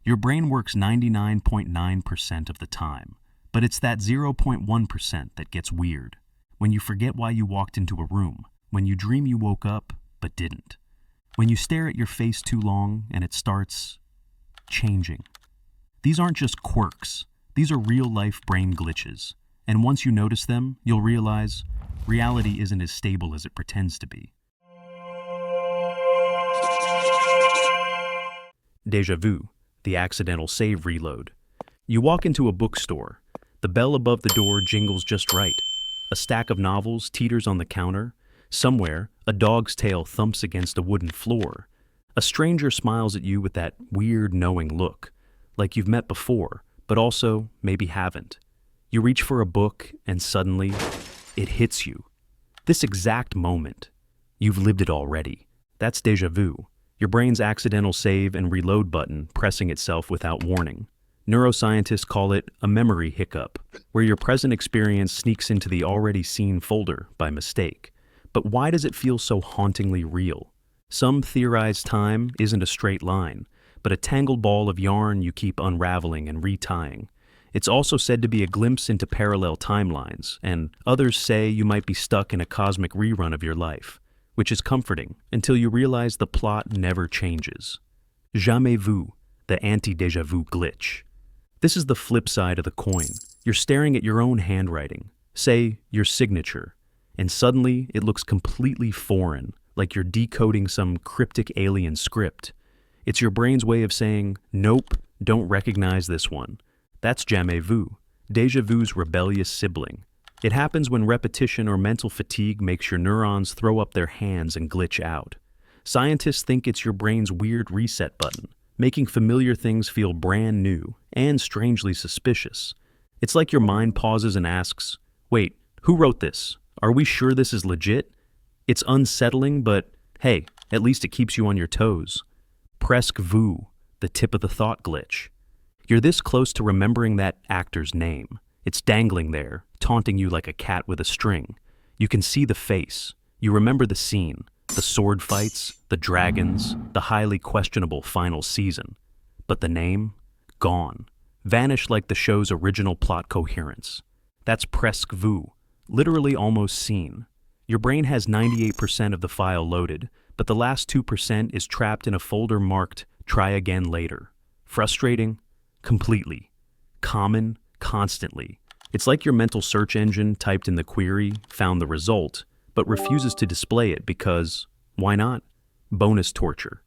Your brain works 99.9% of the time, but it's that 0.1% that gets weird. When you forget why you walked into a room, when you dream you woke up but didn't, when you stare at your face too long and it starts changing. These aren't just quirks, these are real-life brain glitches, and once you notice them, you'll realize reality isn't as stable as it pretends to be. Deja vu, the accidental save reload. You walk into a bookstore. The bell above the door jingles just right. A stack of novels teeters on the counter. Somewhere, a dog's tail thumps against a wooden floor. A stranger smiles at you with that weird, knowing look, like you've met before, but also maybe haven't. You reach for a book, and suddenly, it hits you. This exact moment. You've lived it already. That's déjà vu. Your brain's accidental save and reload button pressing itself without warning. Neuroscientists call it a memory hiccup, where your present experience sneaks into the already seen folder by mistake. But why does it feel so hauntingly real? Some theorize time isn't a straight line, but a tangled ball of yarn you keep unraveling and retying. It's also said to be a glimpse into parallel timelines, and others say you might be stuck in a cosmic rerun of your life, which is comforting until you realize the plot never changes. Jamais vu, the anti-déjà vu glitch. This is the flip side of the coin. You're staring at your own handwriting, say your signature, and suddenly it looks completely foreign, like you're decoding some cryptic alien script. It's your brain's way of saying, nope, don't recognize this one. That's jamais vu, déjà vu's rebellious sibling. It happens when repetition or mental fatigue makes your neurons throw up their hands and glitch out. Scientists think it's your brain's weird reset button, making familiar things feel brand new and strangely suspicious. It's like your mind pauses and asks, wait, who wrote this? Are we sure this is legit? It's unsettling, but hey, at least it keeps you on your toes. Presque vu, the tip of the thought glitch. You're this close to remembering that actor's name. It's dangling there, taunting you like a cat with a string. You can see the face. You remember the scene, the sword fights, the dragons, the highly questionable final season. But the name? Gone. Vanished like the show's original plot coherence. That's presque vu, literally almost seen. Your brain has 98% of the file loaded, but the last 2% is trapped in a folder marked "Try again later." Frustrating? Completely. Common? Constantly. It's like your mental search engine typed in the query, found the result, but refuses to display it because, why not? Bonus torture.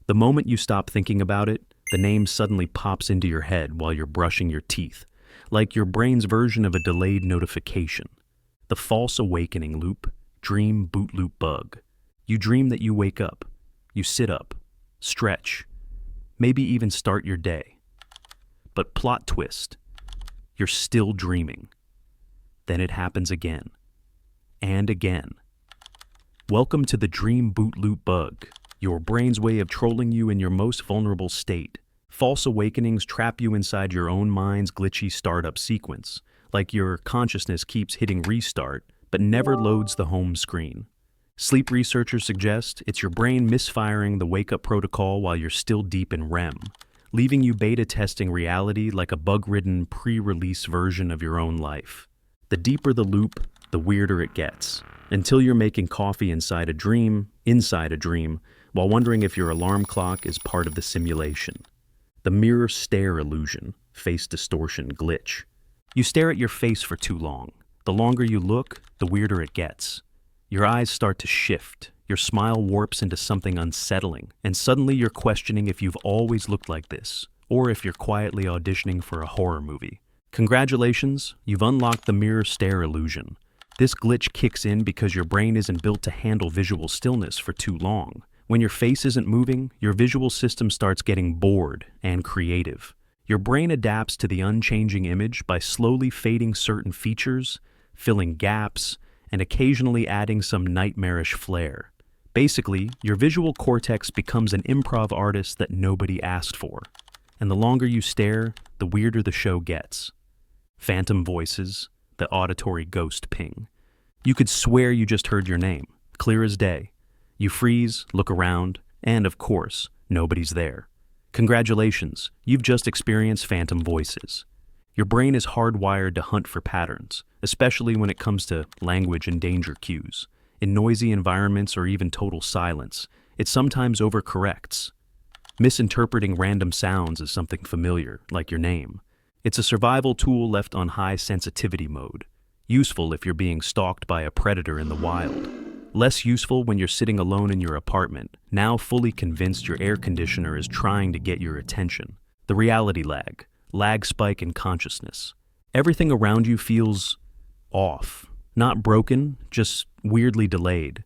The moment you stop thinking about it, the name suddenly pops into your head while you're brushing your teeth, like your brain's version of a delayed notification. The false awakening loop, dream boot loop bug. You dream that you wake up, you sit up, stretch, maybe even start your day. But plot twist, you're still dreaming. Then it happens again. And again. Welcome to the dream boot loop bug, your brain's way of trolling you in your most vulnerable state. False awakenings trap you inside your own mind's glitchy startup sequence, like your consciousness keeps hitting restart, but never loads the home screen. Sleep researchers suggest it's your brain misfiring the wake-up protocol while you're still deep in REM, leaving you beta testing reality like a bug-ridden pre-release version of your own life. The deeper the loop, the weirder it gets, until you're making coffee inside a dream, while wondering if your alarm clock is part of the simulation. The mirror stare illusion, face distortion glitch. You stare at your face for too long. The longer you look, the weirder it gets. Your eyes start to shift, your smile warps into something unsettling, and suddenly you're questioning if you've always looked like this, or if you're quietly auditioning for a horror movie. Congratulations, you've unlocked the mirror stare illusion. This glitch kicks in because your brain isn't built to handle visual stillness for too long. When your face isn't moving, your visual system starts getting bored and creative. Your brain adapts to the unchanging image by slowly fading certain features, filling gaps, and occasionally adding some nightmarish flair. Basically, your visual cortex becomes an improv artist that nobody asked for. And the longer you stare, the weirder the show gets. Phantom voices, the auditory ghost ping. You could swear you just heard your name, clear as day. You freeze, look around, and of course, nobody's there. Congratulations, you've just experienced phantom voices. Your brain is hardwired to hunt for patterns, especially when it comes to language and danger cues. In noisy environments or even total silence, it sometimes overcorrects, misinterpreting random sounds as something familiar, like your name. It's a survival tool left on high sensitivity mode, useful if you're being stalked by a predator in the wild. Less useful when you're sitting alone in your apartment, now fully convinced your air conditioner is trying to get your attention. The reality lag spike in consciousness. Everything around you feels off. Not broken, just weirdly delayed.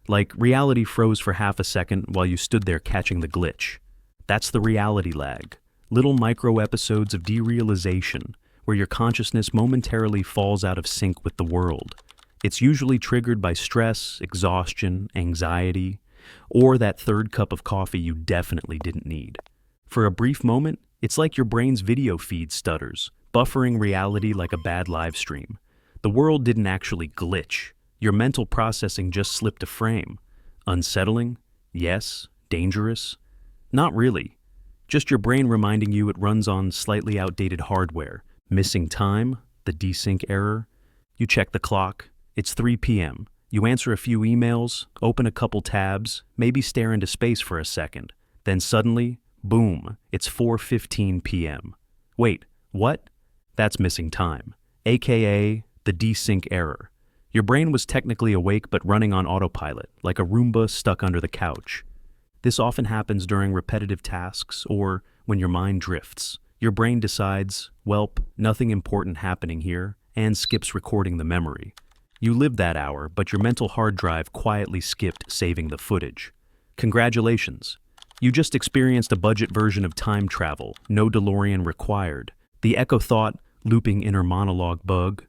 Like reality froze for half a second while you stood there catching the glitch. That's the reality lag. Little micro episodes of derealization where your consciousness momentarily falls out of sync with the world. It's usually triggered by stress, exhaustion, anxiety, or that third cup of coffee you definitely didn't need. For a brief moment, it's like your brain's video feed stutters, buffering reality like a bad live stream. The world didn't actually glitch. Your mental processing just slipped a frame. Unsettling? Yes. Dangerous? Not really. Just your brain reminding you it runs on slightly outdated hardware. Missing time? The desync error? You check the clock. It's 3 p.m. You answer a few emails, open a couple tabs, maybe stare into space for a second. Then suddenly, boom, it's 4:15 p.m. Wait, what? That's missing time, aka the desync error. Your brain was technically awake but running on autopilot, like a Roomba stuck under the couch. This often happens during repetitive tasks or when your mind drifts. Your brain decides, welp, nothing important happening here, and skips recording the memory. You lived that hour, but your mental hard drive quietly skipped saving the footage. Congratulations. You just experienced a budget version of time travel, no DeLorean required. The echo thought, looping inner monologue bug.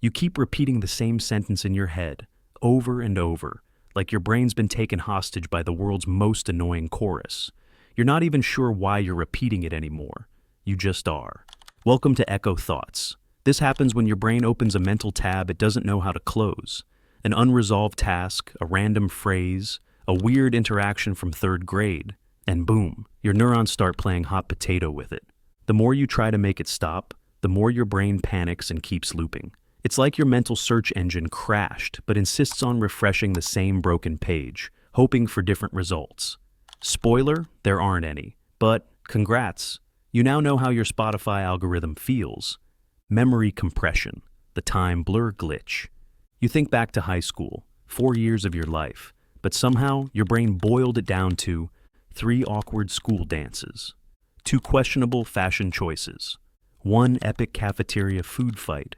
You keep repeating the same sentence in your head, over and over, like your brain's been taken hostage by the world's most annoying chorus. You're not even sure why you're repeating it anymore. You just are. Welcome to Echo Thoughts. This happens when your brain opens a mental tab it doesn't know how to close. An unresolved task, a random phrase, a weird interaction from third grade, and boom, your neurons start playing hot potato with it. The more you try to make it stop, the more your brain panics and keeps looping. It's like your mental search engine crashed but insists on refreshing the same broken page, hoping for different results. Spoiler, there aren't any. But congrats, you now know how your Spotify algorithm feels. Memory compression, the time blur glitch. You think back to high school, 4 years of your life, but somehow your brain boiled it down to 3 awkward school dances, 2 questionable fashion choices, 1 epic cafeteria food fight,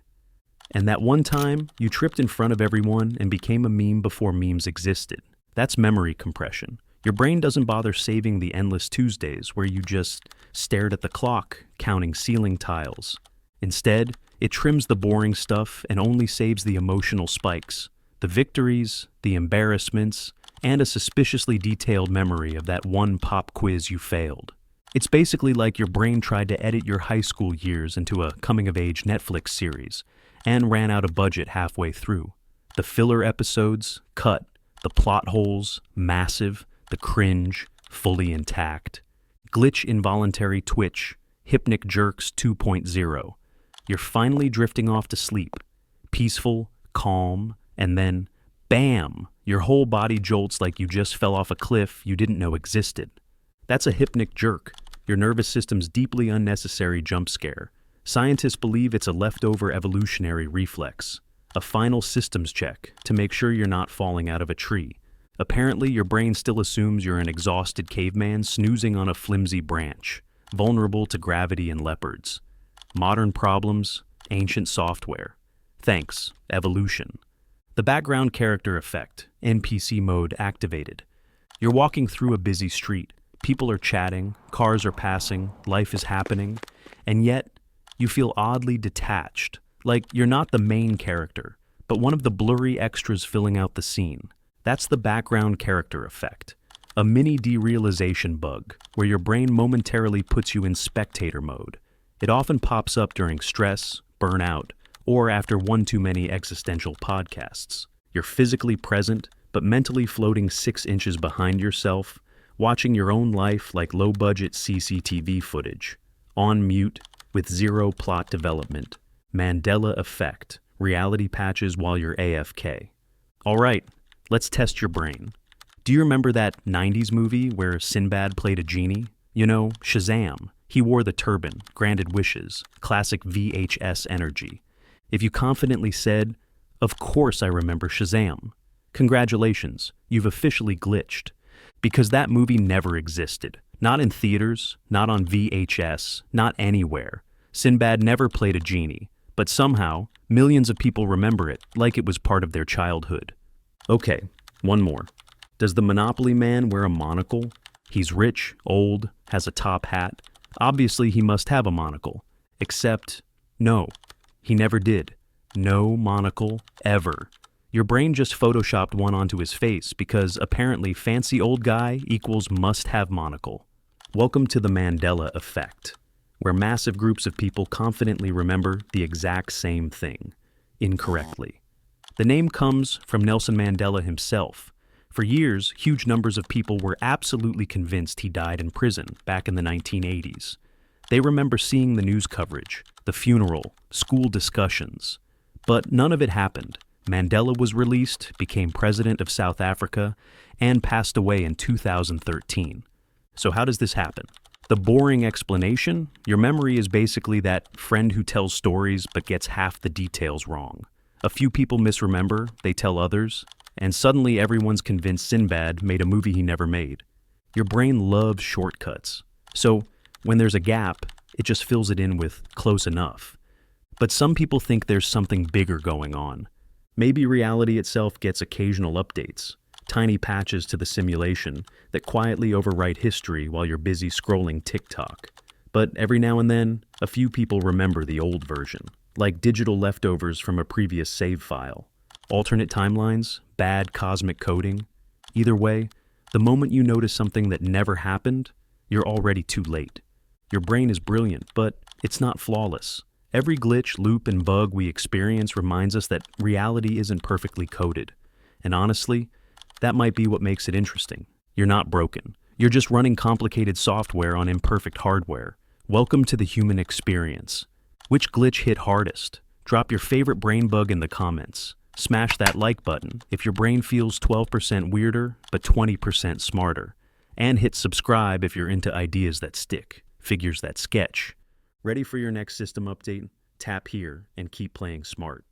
and that one time you tripped in front of everyone and became a meme before memes existed. That's memory compression. Your brain doesn't bother saving the endless Tuesdays where you just stared at the clock, counting ceiling tiles. Instead, it trims the boring stuff and only saves the emotional spikes, the victories, the embarrassments, and a suspiciously detailed memory of that one pop quiz you failed. It's basically like your brain tried to edit your high school years into a coming-of-age Netflix series and ran out of budget halfway through. The filler episodes, cut. The plot holes, massive. The cringe, fully intact. Glitch involuntary twitch, Hypnic jerks 2.0. You're finally drifting off to sleep, peaceful, calm, and then, bam, your whole body jolts like you just fell off a cliff you didn't know existed. That's a hypnic jerk, your nervous system's deeply unnecessary jump scare. Scientists believe it's a leftover evolutionary reflex, a final systems check to make sure you're not falling out of a tree. Apparently, your brain still assumes you're an exhausted caveman snoozing on a flimsy branch, vulnerable to gravity and leopards. Modern problems, ancient software. Thanks, evolution. The background character effect, NPC mode activated. You're walking through a busy street. People are chatting, cars are passing, life is happening, and yet you feel oddly detached, like you're not the main character, but one of the blurry extras filling out the scene. That's the background character effect, a mini derealization bug where your brain momentarily puts you in spectator mode. It often pops up during stress, burnout, or after one too many existential podcasts. You're physically present, but mentally floating 6 inches behind yourself, watching your own life like low-budget CCTV footage, on mute, with zero plot development. Mandela Effect, reality patches while you're AFK. All right, let's test your brain. Do you remember that 90s movie where Sinbad played a genie? You know, Shazam. He wore the turban, granted wishes, classic VHS energy. If you confidently said, "Of course I remember Shazam," congratulations, you've officially glitched. Because that movie never existed. Not in theaters, not on VHS, not anywhere. Sinbad never played a genie, but somehow, millions of people remember it like it was part of their childhood. Okay, one more. Does the Monopoly man wear a monocle? He's rich, old, has a top hat. Obviously, he must have a monocle. Except, no, he never did. No monocle, ever. Your brain just photoshopped one onto his face because apparently fancy old guy equals must have monocle. Welcome to the Mandela Effect, where massive groups of people confidently remember the exact same thing, incorrectly. The name comes from Nelson Mandela himself. For years, huge numbers of people were absolutely convinced he died in prison back in the 1980s. They remember seeing the news coverage, the funeral, school discussions. But none of it happened. Mandela was released, became president of South Africa, and passed away in 2013. So how does this happen? The boring explanation? Your memory is basically that friend who tells stories but gets half the details wrong. A few people misremember, they tell others, and suddenly everyone's convinced Sinbad made a movie he never made. Your brain loves shortcuts. So when there's a gap, it just fills it in with close enough. But some people think there's something bigger going on. Maybe reality itself gets occasional updates, tiny patches to the simulation that quietly overwrite history while you're busy scrolling TikTok. But every now and then, a few people remember the old version, like digital leftovers from a previous save file. Alternate timelines, bad cosmic coding. Either way, the moment you notice something that never happened, you're already too late. Your brain is brilliant, but it's not flawless. Every glitch, loop, and bug we experience reminds us that reality isn't perfectly coded. And honestly, that might be what makes it interesting. You're not broken. You're just running complicated software on imperfect hardware. Welcome to the human experience. Which glitch hit hardest? Drop your favorite brain bug in the comments. Smash that like button if your brain feels 12% weirder, but 20% smarter. And hit subscribe if you're into ideas that stick, figures that sketch. Ready for your next system update? Tap here and keep playing smart.